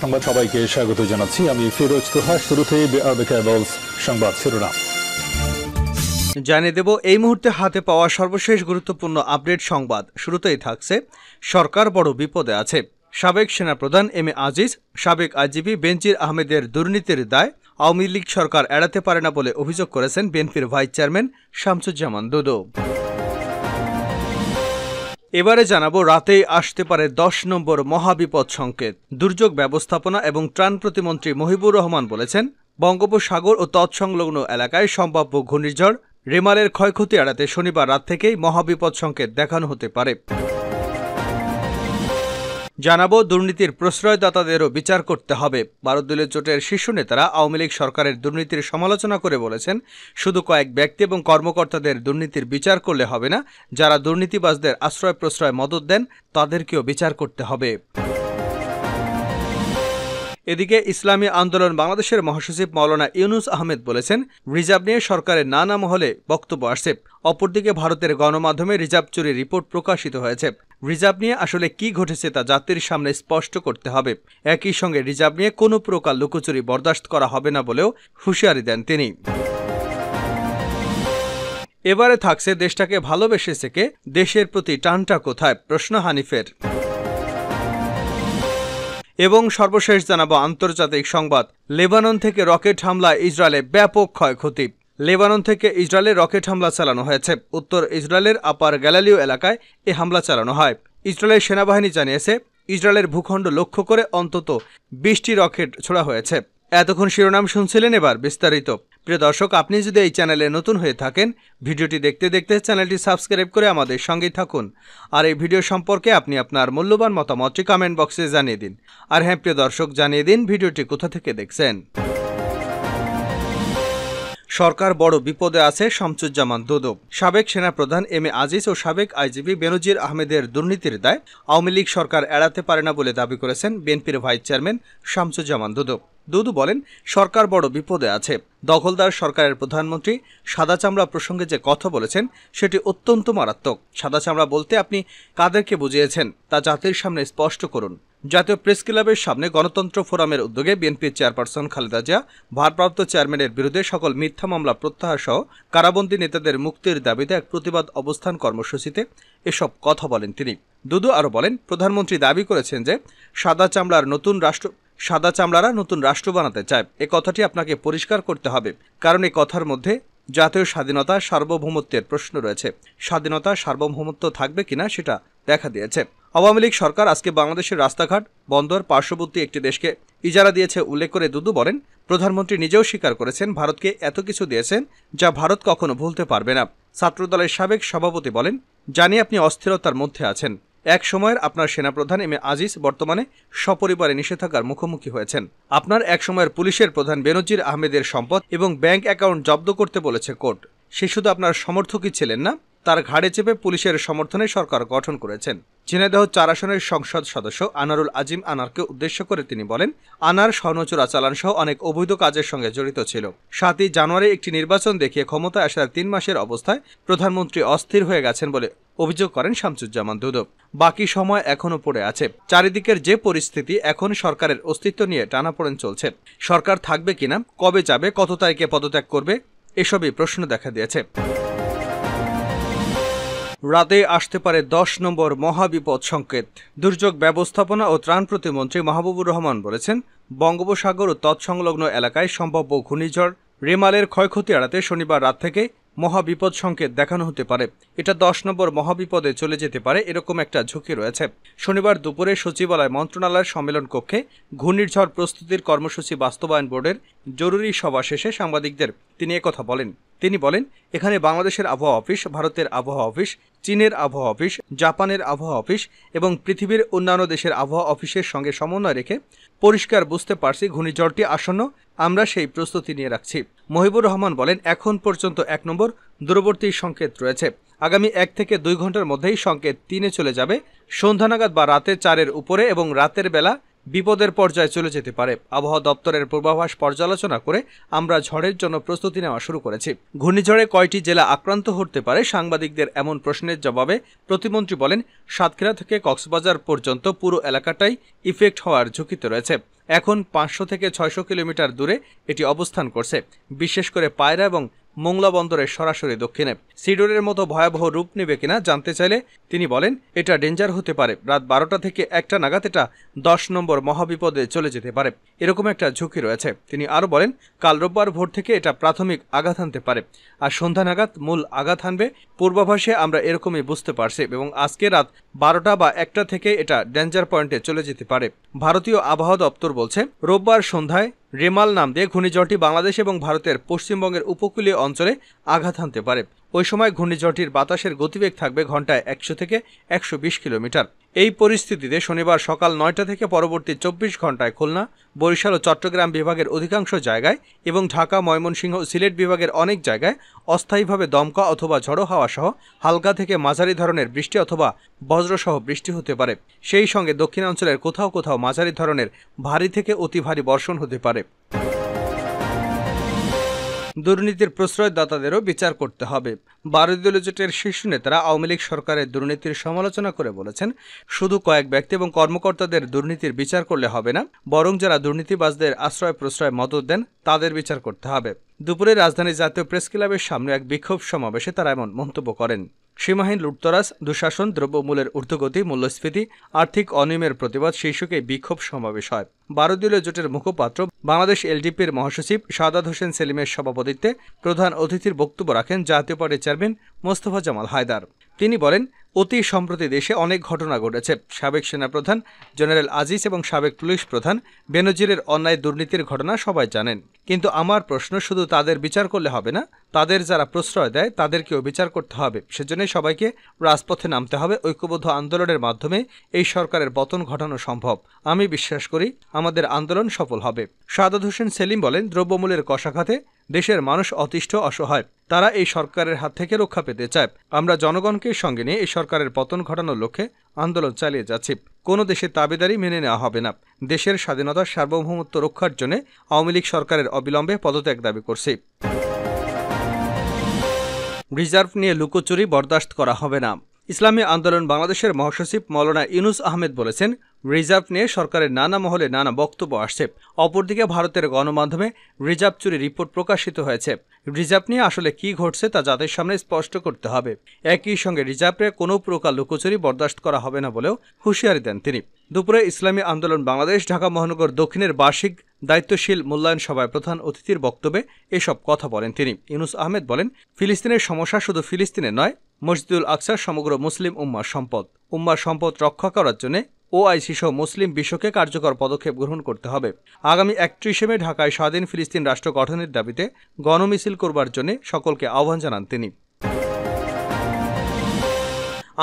সংবাদ সবাইকে স্বাগত জানাচ্ছি। আমি ফিরোজ তোহা। শুরুতেই সংবাদ শিরোনাম জানিয়ে দেব এই মুহূর্তে হাতে পাওয়া সর্বশেষ গুরুত্বপূর্ণ আপডেট সংবাদ। শুরুতেই থাকছে, সরকার বড় বিপদে আছে। সাবেক সেনাপ্রধান এম এ আজিজ, সাবেক আইজিপি বেনজির আহমেদের দুর্নীতির দায় আওয়ামী লীগ সরকার এড়াতে পারে না বলে অভিযোগ করেছেন বিএনপির ভাইস চেয়ারম্যান শামসুজ্জামান দুদু। এবারে জানাবো, রাতেই আসতে পারে 10 নম্বর মহাবিপদ সংকেত। দুর্যোগ ব্যবস্থাপনা এবং ত্রাণ প্রতিমন্ত্রী মহিবুর রহমান বলেছেন, বঙ্গোপসাগর ও তৎসংলগ্ন এলাকায় সম্ভাব্য ঘূর্ণিঝড় রেমালের ক্ষয়ক্ষতি এড়াতে শনিবার রাত থেকেই মহাবিপদ সংকেত দেখানো হতে পারে। জানাবো, দুর্নীতির প্রশ্রয়দাতাদেরও বিচার করতে হবে। 12 দলীয় জোটের শীর্ষ নেতারা আওয়ামী লীগ সরকারের দুর্নীতির সমালোচনা করে বলেছেন, শুধু কয়েক ব্যক্তি এবং কর্মকর্তাদের দুর্নীতির বিচার করলে হবে না, যারা দুর্নীতিবাজদের আশ্রয় প্রশ্রয় মদত দেন তাদেরকেও বিচার করতে হবে। এদিকে ইসলামী আন্দোলন বাংলাদেশের মহাসচিব মাওলানা ইউনুস আহমেদ বলেছেন, রিজার্ভ নিয়ে সরকারের নানা মহলে বক্তব্য আসছে। অপরদিকে ভারতের গণমাধ্যমে রিজার্ভ চুরির রিপোর্ট প্রকাশিত হয়েছে। রিজার্ভ নিয়ে আসলে কি ঘটেছে তা জাতির সামনে স্পষ্ট করতে হবে। একই সঙ্গে রিজার্ভ নিয়ে কোনো প্রকার লুকোচুরি বরদাস্ত করা হবে না বলেও হুঁশিয়ারি দেন তিনি। এবারে থাকছে, দেশটাকে ভালোবেসেছে কে, দেশের প্রতি টানটা কোথায়, প্রশ্ন হানিফের। এবং সর্বশেষ জানাবো আন্তর্জাতিক সংবাদ। লেবানন থেকে রকেট হামলা ইসরায়েলে ব্যাপক ক্ষয়ক্ষতি। লেবানন থেকে ইসরায়েলে রকেট হামলা চালানো হয়েছে। উত্তর ইসরায়েলের আপার গ্যালালিও এলাকায় এ হামলা চালানো হয়। ইসরায়েলের সেনাবাহিনী জানিয়েছে, ইসরায়েলের ভূখণ্ড লক্ষ্য করে অন্তত 20টি রকেট ছোড়া হয়েছে। এতক্ষণ শিরোনাম শুনছিলেন, এবার বিস্তারিত। প্রিয় দর্শক, আপনি যদি এই চ্যানেলে নতুন হয়ে থাকেন, ভিডিওটি দেখতে দেখতে চ্যানেলটি সাবস্ক্রাইব করে আমাদের সঙ্গেই থাকুন। আর এই ভিডিও সম্পর্কে আপনি আপনার মূল্যবান মতামতটি কমেন্ট বক্সে জানিয়ে দিন। আর হ্যাঁ প্রিয় দর্শক, জানিয়ে দিন ভিডিওটি কোথা থেকে দেখছেন। সরকার বড় বিপদে আছে, শামসুজ্জামান দুদু। সাবেক সেনাপ্রধান এম এ আজিজ ও সাবেক আইজিপি বেনজির আহমেদের দুর্নীতির দায় আওয়ামী লীগ সরকার এড়াতে পারে না বলে দাবি করেছেন বিএনপির ভাইস চেয়ারম্যান শামসুজ্জামান দুদু। দুদু বলেন, সরকার বড় বিপদে আছে। দখলদার সরকারের প্রধানমন্ত্রী সাদা চামড়া প্রসঙ্গে যে কথা বলেছেন সেটি অত্যন্ত মারাত্মক। সাদা চামড়া বলতে আপনি কাদেরকে বুঝিয়েছেন তা জাতির সামনে স্পষ্ট করুন। জাতীয় প্রেস ক্লাবের সামনে গণতন্ত্র ফোরামের উদ্যোগে বিএনপির চেয়ারপারসন খালেদা জিয়া ভারপ্রাপ্ত চেয়ারম্যানের বিরুদ্ধে সকল মিথ্যা মামলা প্রত্যাহার সহ কারাবন্দী নেতাদের মুক্তির দাবিতে এক প্রতিবাদ অবস্থান কর্মসূচিতে এসব কথা বলেন তিনি। দুদু আরও বলেন, প্রধানমন্ত্রী দাবি করেছেন যে সাদা চামড়ারা নতুন রাষ্ট্র বানাতে চায়। এ কথাটি আপনাকে পরিষ্কার করতে হবে, কারণ এই কথার মধ্যে জাতীয় স্বাধীনতা সার্বভৌমত্বের প্রশ্ন রয়েছে। স্বাধীনতা সার্বভৌমত্ব থাকবে কিনা সেটা দেখা দিয়েছে। আওয়ামী লীগ সরকার আজকে বাংলাদেশের রাস্তাঘাট, বন্দর, পার্শ্ববর্তী একটি দেশকে ইজারা দিয়েছে উল্লেখ করে দুদু বলেন, প্রধানমন্ত্রী নিজেও স্বীকার করেছেন ভারতকে এত কিছু দিয়েছেন যা ভারত কখনো ভুলতে পারবে না। ছাত্রদলের সাবেক সভাপতি বলেন, জানি আপনি অস্থিরতার মধ্যে আছেন। এক সময়ের আপনার সেনাপ্রধান এম এ আজিজ বর্তমানে সপরিবারে নিষেধাজ্ঞার মুখোমুখি হয়েছেন। আপনার এক সময়ের পুলিশের প্রধান বেনজির আহমেদের সম্পদ এবং ব্যাংক অ্যাকাউন্ট জব্দ করতে বলেছে কোর্ট। সে শুধু আপনার সমর্থকই ছিলেন না, তার ঘাড়ে চেপে পুলিশের সমর্থনে সরকার গঠন করেছেন। ঝিনাইদহ 4 আসনের সংসদ সদস্য আনারুল আজিম আনারকে উদ্দেশ্য করে তিনি বলেন, আনার স্বর্ণ চোরাচালান সহ অনেক অবৈধ কাজের সঙ্গে জড়িত ছিল। 7ই জানুয়ারি একটি নির্বাচন দেখিয়ে ক্ষমতায় আসার 3 মাসের অবস্থায় প্রধানমন্ত্রী অস্থির হয়ে গেছেন বলে অভিযোগ করেন শামসুজ্জামান দুদু। বাকি সময় এখনও পড়ে আছে। চারিদিকের যে পরিস্থিতি, এখন সরকারের অস্তিত্ব নিয়ে টানাপোড়েন চলছে। সরকার থাকবে কিনা, কবে যাবে, কত তারিখে পদত্যাগ করবে, এসবই প্রশ্ন দেখা দিয়েছে। রাতে আসতে পারে 10 নম্বর মহাবিপদ সংকেত। দুর্যোগ ব্যবস্থাপনা ও ত্রাণ প্রতিমন্ত্রী মাহবুবুর রহমান বলেছেন, বঙ্গোপসাগর ও তৎসংলগ্ন এলাকায় সম্ভাব্য ঘূর্ণিঝড় রেমালের ক্ষয়ক্ষতি এড়াতে শনিবার রাত থেকে মহাবিপদ সংকেত দেখানো হতে পারে। এটা 10 নম্বর মহাবিপদে চলে যেতে পারে, এরকম একটা ঝুঁকি রয়েছে। শনিবার দুপুরে সচিবালয় মন্ত্রণালয়ের সম্মেলন কক্ষে ঘূর্ণিঝড় প্রস্তুতির কর্মসূচি বাস্তবায়ন বোর্ডের জরুরি সভা শেষে সাংবাদিকদের তিনি একথা বলেন। তিনি বলেন, এখানে বাংলাদেশের আবহাওয়া অফিস, ভারতের আবহাওয়া অফিস, চীনের আবহাওয়া অফিস, জাপানের আবহাওয়া অফিস এবং পৃথিবীর অন্যান্য দেশের আবহাওয়া অফিসের সঙ্গে সমন্বয় রেখে পরিষ্কার বুঝতে পারছি ঘূর্ণিঝড়টি আসন্ন, আমরা সেই প্রস্তুতি নিয়ে রাখছি। মহিবুর রহমান বলেন, এখন পর্যন্ত 1 নম্বর দূরবর্তী সংকেত রয়েছে। আগামী 1 থেকে 2 ঘন্টার মধ্যেই সংকেত 3-এ চলে যাবে। সন্ধ্যা নাগাদ বা রাতে 4-এর উপরে এবং রাতের বেলা বিপদের পর্যায়ে চলে যেতে পারে। আবহাওয়া দপ্তরের পূর্বাভাস পর্যালোচনা করে আমরা ঝড়ের জন্য প্রস্তুতি নেওয়া শুরু করেছি। ঘূর্ণিঝড়ে কয়টি জেলা আক্রান্ত হতে পারে? সাংবাদিকদের এমন প্রশ্নের জবাবে প্রতিমন্ত্রী বলেন, সাতক্ষীরা থেকে কক্সবাজার পর্যন্ত পুরো এলাকাটাই ইফেক্ট হওয়ার ঝুঁকিতে রয়েছে। এখন 500 থেকে 600 কিলোমিটার দূরে এটি অবস্থান করছে, বিশেষ করে পায়রা এবং মোংলা বন্দরের সরাসরি দক্ষিণে। সিডরের মতো ভয়াবহ রূপ নেবে কিনা জানতে চাইলে তিনি বলেন, এটা ডেঞ্জার হতে পারে। রাত 12টা থেকে 1টা নাগাদ এটা 10 নম্বর মহাবিপদে চলে যেতে পারে, এরকম একটা ঝুঁকি রয়েছে। তিনি আরও বলেন, কাল রোববার ভোর থেকে এটা প্রাথমিক আঘাত হানতে পারে, আর সন্ধ্যা নাগাদ মূল আঘাত হানবে। পূর্বাভাসে আমরা এরকমই বুঝতে পারছি এবং আজকে রাত 12টা বা 1টা থেকে এটা ডেঞ্জার পয়েন্টে চলে যেতে পারে। ভারতীয় আবহাওয়া দপ্তর বলছে, রোববার সন্ধ্যায় রেমাল নাম দিয়ে ঘূর্ণিঝড়টি বাংলাদেশ এবং ভারতের পশ্চিমবঙ্গের উপকূলীয় অঞ্চলে আঘাত হানতে পারে। ওই সময় ঘূর্ণিঝড়টির বাতাসের গতিবেগ থাকবে ঘন্টায় 100 থেকে 120 কিলোমিটার। এই পরিস্থিতিতে শনিবার সকাল 9টা থেকে পরবর্তী 24 ঘন্টায় খুলনা, বরিশাল ও চট্টগ্রাম বিভাগের অধিকাংশ জায়গায় এবং ঢাকা, ময়মনসিংহ ও সিলেট বিভাগের অনেক জায়গায় অস্থায়ীভাবে দমকা অথবা ঝড়ো হাওয়া সহ হালকা থেকে মাঝারি ধরনের বৃষ্টি অথবা বজ্রসহ বৃষ্টি হতে পারে। সেই সঙ্গে দক্ষিণাঞ্চলের কোথাও কোথাও মাঝারি ধরনের ভারী থেকে অতি ভারী বর্ষণ হতে পারে। দুর্নীতির প্রশ্রয়দাতাদেরও বিচার করতে হবে। 12 দলীয় জোটের শীর্ষ নেতারা আওয়ামী লীগ সরকারের দুর্নীতির সমালোচনা করে বলেছেন, শুধু কয়েক ব্যক্তি এবং কর্মকর্তাদের দুর্নীতির বিচার করলে হবে না, বরং যারা দুর্নীতিবাজদের আশ্রয় প্রশ্রয় মদত দেন তাদের বিচার করতে হবে। দুপুরে রাজধানীর জাতীয় প্রেস ক্লাবের সামনে এক বিক্ষোভ সমাবেশে তারা এমন মন্তব্য করেন। সীমাহীন লুটতরাজ, দুঃশাসন, দ্রব্যমূল্যের ঊর্ধ্বগতি, মূল্যস্ফীতি, আর্থিক অনিয়মের প্রতিবাদ শীর্ষকে বিক্ষোভ সমাবেশ হয়। 12 দলীয় জোটের মুখপাত্র বাংলাদেশ এলডিপির মহাসচিব শাহাদাত হোসেন সেলিমের সভাপতিত্বে প্রধান অতিথির বক্তব্য রাখেন জাতীয় পার্টির চেয়ারম্যান মোস্তফা জামাল হায়দার। তিনি বলেন, অতি সম্প্রতি দেশে অনেক ঘটনা ঘটেছে। সাবেক সেনাপ্রধান জেনারেল আজিজ এবং সাবেক পুলিশ প্রধান বেনজিরের অন্যায় দুর্নীতির ঘটনা সবাই জানেন। কিন্তু আমার প্রশ্ন, শুধু তাদের বিচার করলে হবে না, তাদের যারা প্রশ্রয় দেয় তাদেরকেও বিচার করতে হবে। সেজন্য সবাইকে রাজপথে নামতে হবে। ঐক্যবদ্ধ আন্দোলনের মাধ্যমে এই সরকারের পতন ঘটানো সম্ভব। আমি বিশ্বাস করি আমাদের আন্দোলন সফল হবে। শাহাদাত হোসেন সেলিম বলেন, দ্রব্যমূল্যের কষাঘাতে দেশের মানুষ অতিষ্ঠ, অসহায়। তারা এই সরকারের হাত থেকে রক্ষা পেতে চায়। আমরা জনগণকে সঙ্গে নিয়ে এই সরকারের পতন ঘটানোর লক্ষ্যে আন্দোলন চালিয়ে যাচ্ছি। কোনো দেশের দাবিদারি মেনে নেওয়া হবে না। দেশের স্বাধীনতার সার্বভৌমত্ব রক্ষার জন্য আওয়ামী লীগ সরকারের অবিলম্বে পদত্যাগ দাবি করছি। রিজার্ভ নিয়ে লুকোচুরি বরদাস্ত করা হবে না। ইসলামী আন্দোলন বাংলাদেশের মহাসচিব মাওলানা ইউনুস আহমেদ বলেছেন, রিজার্ভ নিয়ে সরকারের নানা মহলে নানা বক্তব্য আসছে। অপরদিকে ভারতের গণমাধ্যমে রিজার্ভ চুরি রিপোর্ট প্রকাশিত হয়েছে। রিজার্ভ নিয়ে আসলে কি ঘটছে তা জাতির সামনে স্পষ্ট করতে হবে। একই সঙ্গে রিজার্ভে কোনো প্রকার লুকোচুরি বরদাস্ত করা হবে না বলেও হুঁশিয়ারি দেন তিনি। দুপুরে ইসলামী আন্দোলন বাংলাদেশ ঢাকা মহানগর দক্ষিণের বার্ষিক দায়িত্বশীল মূল্যায়ন সভায় প্রধান অতিথির বক্তব্যে এসব কথা বলেন তিনি। ইউনুস আহমেদ বলেন, ফিলিস্তিনের সমস্যা শুধু ফিলিস্তিনের নয়, মসজিদুল আকসার সমগ্র মুসলিম উম্মার সম্পদ। উম্মার সম্পদ রক্ষা করার জন্য ওআইসি সহ মুসলিম বিশ্বকে কার্যকর পদক্ষেপ গ্রহণ করতে হবে। আগামী 31 মে ঢাকায় স্বাধীন ফিলিস্তিন রাষ্ট্র গঠনের দাবিতে গণমিছিল করবার জন্য সকলকে আহ্বান জানান তিনি।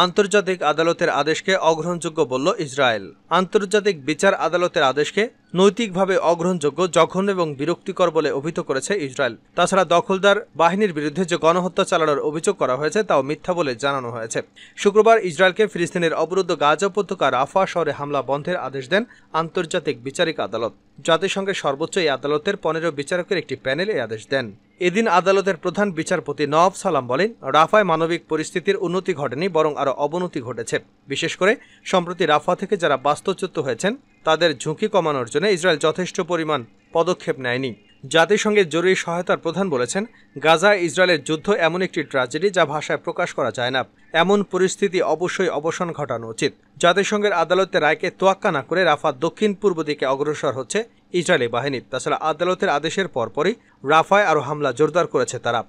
আন্তর্জাতিক আদালতের আদেশকে অগ্রহণযোগ্য বলল ইসরায়েল। আন্তর্জাতিক বিচার আদালতের আদেশকে নৈতিকভাবে অগ্রহণযোগ্য, জঘন্য এবং বিরক্তিকর বলে অভিহিত করেছে ইসরায়েল। তাছাড়া দখলদার বাহিনীর বিরুদ্ধে যে গণহত্যা চালানোর অভিযোগ করা হয়েছে তাও মিথ্যা বলে জানানো হয়েছে। শুক্রবার ইসরায়েলকে ফিলিস্তিনের অবরুদ্ধ গাজা উপত্যকা রাফা শহরে হামলা বন্ধের আদেশ দেন আন্তর্জাতিক বিচারিক আদালত। জাতিসংঘের সর্বোচ্চ এই আদালতের 15 বিচারকের একটি প্যানেল এই আদেশ দেন। এদিন আদালতের প্রধান বিচারপতি নওয়াব সালাম বলেন, রাফায় মানবিক পরিস্থিতির উন্নতি ঘটেনি, বরং আরও অবনতি ঘটেছে। বিশেষ করে সম্প্রতি রাফা থেকে যারা বাস্তুচ্যুত হয়েছেন তাদের ঝুঁকি কমানোর জন্য ইসরায়েল যথেষ্ট পরিমাণ পদক্ষেপ নেয়নি। জাতিসংঘের জরুরি সহায়তার প্রধান বলেছেন, গাজা ইসরায়েলের যুদ্ধ এমন একটি ট্র্যাজেডি যা ভাষায় প্রকাশ করা যায় না। এমন পরিস্থিতি অবশ্যই অবসান ঘটানো উচিত। জাতিসংঘের আদালতের রায়কে তোয়াক্কা না করে রাফা দক্ষিণ পূর্ব দিকে অগ্রসর হচ্ছে ইসরায়েলি বাহিনী। তাছাড়া আদালতের আদেশের পরপরই রাফায় আরও হামলা জোরদার করেছে তারা।